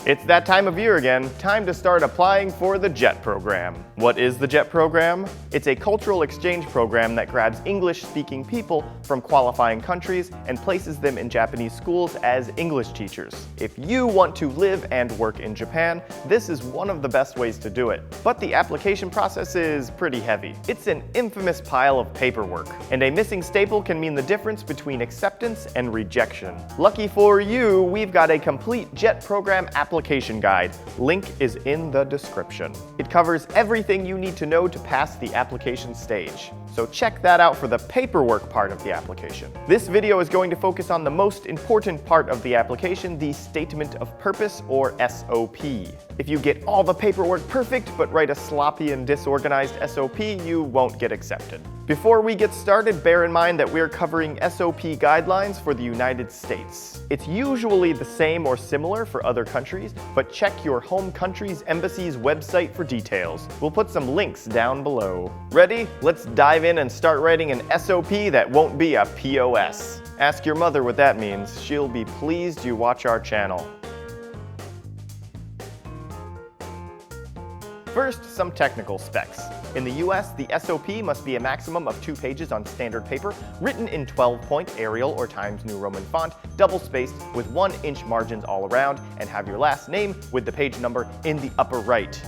It's that time of year again. Time to start applying for the JET program. What is the JET program? It's a cultural exchange program that grabs English-speaking people from qualifying countries and places them in Japanese schools as English teachers. If you want to live and work in Japan, this is one of the best ways to do it. But the application process is pretty heavy. It's an infamous pile of paperwork, and a missing staple can mean the difference between acceptance and rejection. Lucky for you, we've got a complete JET program application guide. Link is in the description. It covers everything you need to know to pass the application stage. So check that out for the paperwork part of the application. This video is going to focus on the most important part of the application, the Statement of Purpose, or SOP. If you get all the paperwork perfect but write a sloppy and disorganized SOP, you won't get accepted. Before we get started, bear in mind that we're covering SOP guidelines for the United States. It's usually the same or similar for other countries, but check your home country's embassy's website for details. We'll put some links down below. Ready? Let's dive in and start writing an SOP that won't be a POS. Ask your mother what that means. She'll be pleased you watch our channel. First, some technical specs. In the US, the SOP must be a maximum of 2 pages on standard paper, written in 12-point Arial or Times New Roman font, double-spaced with 1-inch margins all around, and have your last name with the page number in the upper right.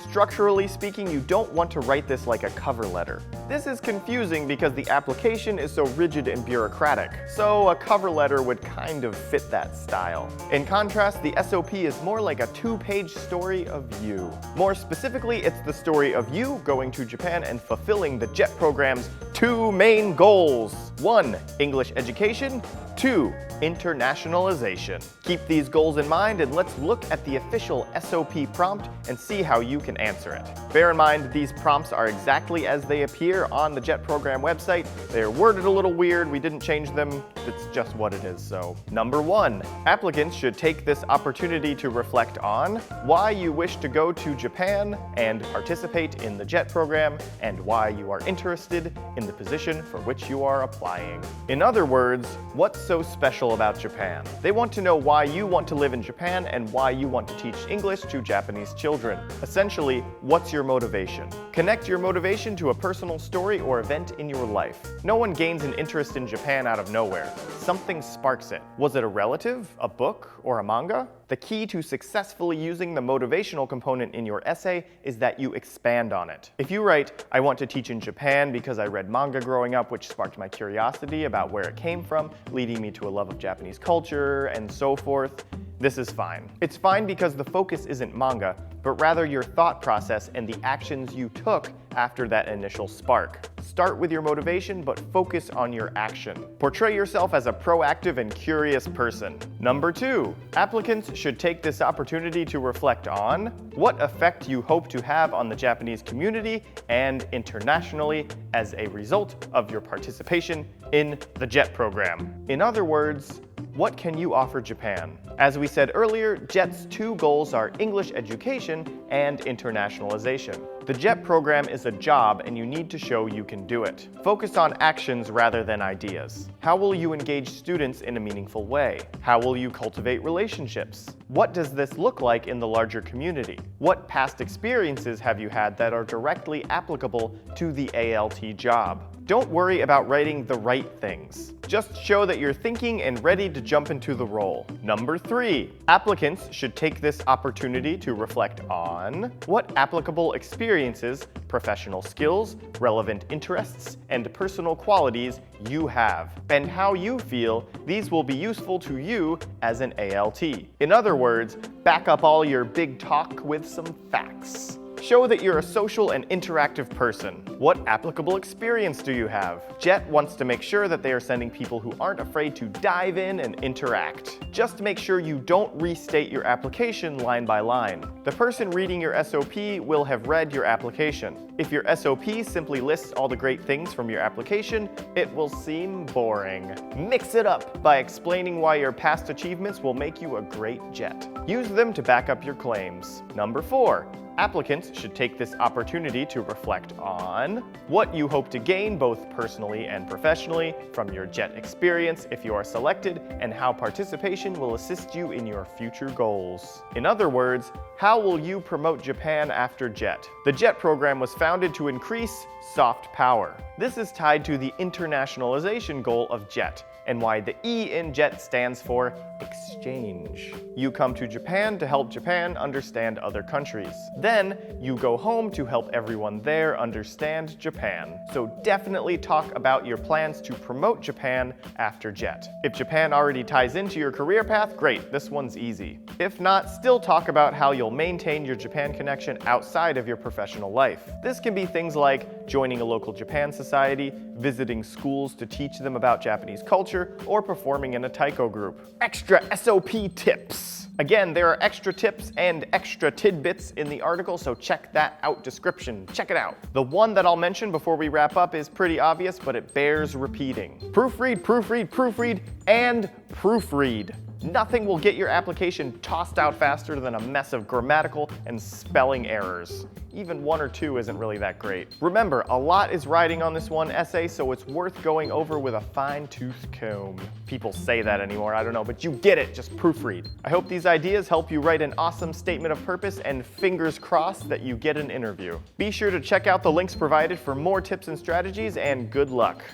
Structurally speaking, you don't want to write this like a cover letter. This is confusing because the application is so rigid and bureaucratic, so a cover letter would kind of fit that style. In contrast, the SOP is more like a 2-page story of you. More specifically, it's the story of you going to Japan and fulfilling the JET program's 2 main goals. 1. English education. 2. Internationalization. Keep these goals in mind and let's look at the official SOP prompt and see how you can answer it. Bear in mind these prompts are exactly as they appear on the JET program website. They're worded a little weird, we didn't change them, it's just what it is so. Number 1. Applicants should take this opportunity to reflect on why you wish to go to Japan and participate in the JET program and why you are interested in the position for which you are applying. In other words, what's so special about Japan? They want to know why you want to live in Japan and why you want to teach English to Japanese children. Essentially, what's your motivation? Connect your motivation to a personal story or event in your life. No one gains an interest in Japan out of nowhere. Something sparks it. Was it a relative, a book, or a manga? The key to successfully using the motivational component in your essay is that you expand on it. If you write, I want to teach in Japan because I read manga growing up, which sparked my curiosity about where it came from, leading me to a love of Japanese culture, and so forth, this is fine. It's fine because the focus isn't manga, but rather your thought process and the actions you took after that initial spark. Start with your motivation, but focus on your action. Portray yourself as a proactive and curious person. Number 2, applicants should take this opportunity to reflect on what effect you hope to have on the Japanese community and internationally as a result of your participation in the JET program. In other words, what can you offer Japan? As we said earlier, JET's 2 goals are English education and internationalization. The JET program is a job and you need to show you can do it. Focus on actions rather than ideas. How will you engage students in a meaningful way? How will you cultivate relationships? What does this look like in the larger community? What past experiences have you had that are directly applicable to the ALT job? Don't worry about writing the right things. Just show that you're thinking and ready to jump into the role. Number 3, applicants should take this opportunity to reflect on what applicable experiences, professional skills, relevant interests, and personal qualities you have, and how you feel these will be useful to you as an ALT. In other words, back up all your big talk with some facts. Show that you're a social and interactive person. What applicable experience do you have? JET wants to make sure that they are sending people who aren't afraid to dive in and interact. Just make sure you don't restate your application line by line. The person reading your SOP will have read your application. If your SOP simply lists all the great things from your application, it will seem boring. Mix it up by explaining why your past achievements will make you a great jet. Use them to back up your claims. Number 4. Applicants should take this opportunity to reflect on what you hope to gain both personally and professionally from your JET experience if you are selected, and how participation will assist you in your future goals. In other words, how will you promote Japan after JET? The JET program was founded to increase soft power. This is tied to the internationalization goal of JET, and why the E in JET stands for exchange. You come to Japan to help Japan understand other countries. Then, you go home to help everyone there understand Japan. So definitely talk about your plans to promote Japan after JET. If Japan already ties into your career path, great, this one's easy. If not, still talk about how you'll maintain your Japan connection outside of your professional life. This can be things like joining a local Japan society, visiting schools to teach them about Japanese culture, or performing in a taiko group. Extra SOP tips. Again, there are extra tips and extra tidbits in the article, so check that out. Description, check it out. The one that I'll mention before we wrap up is pretty obvious, but it bears repeating. Proofread, proofread, proofread, and proofread. Nothing will get your application tossed out faster than a mess of grammatical and spelling errors. Even 1 or 2 isn't really that great. Remember, a lot is riding on this one essay, so it's worth going over with a fine-tooth comb. People say that anymore, I don't know, but you get it, just proofread. I hope these ideas help you write an awesome statement of purpose, and fingers crossed that you get an interview. Be sure to check out the links provided for more tips and strategies, and good luck.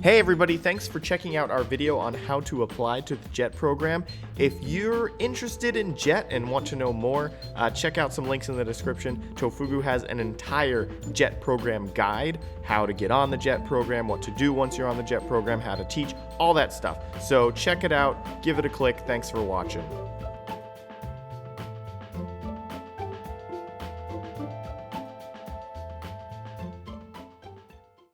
Hey everybody, thanks for checking out our video on how to apply to the JET program. If you're interested in JET and want to know more, check out some links in the description. Tofugu has an entire JET program guide, how to get on the JET program, what to do once you're on the JET program, how to teach, all that stuff. So check it out, give it a click, thanks for watching.